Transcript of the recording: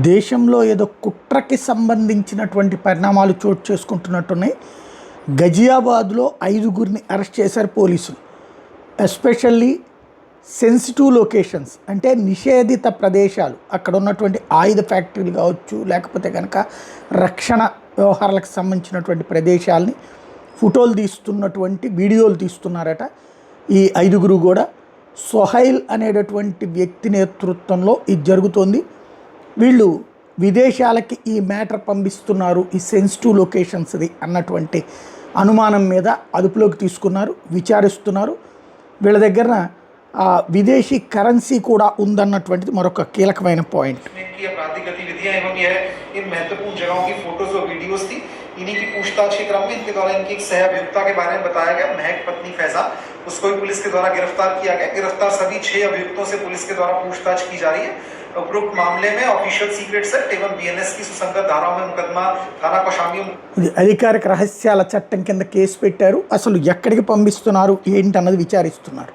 దేశంలో ఏదో కుట్రకి సంబంధించినటువంటి పరిణామాలు చోటు చేసుకుంటున్నట్టున్నాయి. గజియాబాద్లో 5గురిని అరెస్ట్ చేశారు పోలీసులు. ఎస్పెషల్లీ సెన్సిటివ్ లొకేషన్స్ అంటే నిషేధిత ప్రదేశాలు, అక్కడ ఉన్నటువంటి ఆయుధ ఫ్యాక్టరీలు కావచ్చు, లేకపోతే కనుక రక్షణ వ్యవహారాలకు సంబంధించినటువంటి ప్రదేశాలని ఫోటోలు తీస్తున్నటువంటి వీడియోలు తీస్తున్నారట. ఈ 5గురు కూడా సోహైల్ అనేటటువంటి వ్యక్తి నేతృత్వంలో ఇది జరుగుతోంది. వీళ్ళు విదేశాలకి ఈ మ్యాటర్ పంపిస్తున్నారు, ఈ సెన్సిటివ్ లొకేషన్స్ది అన్నటువంటి అనుమానం మీద అదుపులోకి తీసుకున్నారు, విచారిస్తున్నారు. వీళ్ళ దగ్గర విదేశీ కరెన్సీ కూడా ఉందన్నటువంటిది మరొక కీలకమైన పాయింట్. इन्हीं की पूछताछ के क्रम में इनके द्वारा इनकी एक सहअभियुक्ता के बारे में बताया गया, महक पत्नी फैजा, उसको भी पुलिस के द्वारा गिरफ्तार किया गया। गिरफ्तार सभी 6 अभियुक्तों से पुलिस के द्वारा पूछताछ की जा रही है। उपरोक्त मामले में ऑफिशियल सीक्रेट्स एक्ट एवं बीएनएस की सुसंगत धाराओं में मुकदमा थाना कौशाम्बी అధికారిక రహస్యాల చట్టం కింద కేసు పెట్టారు. అసలు ఎక్కడికి పంపిస్తున్నారు ఏంటి అన్నది విచారిస్తున్నారు.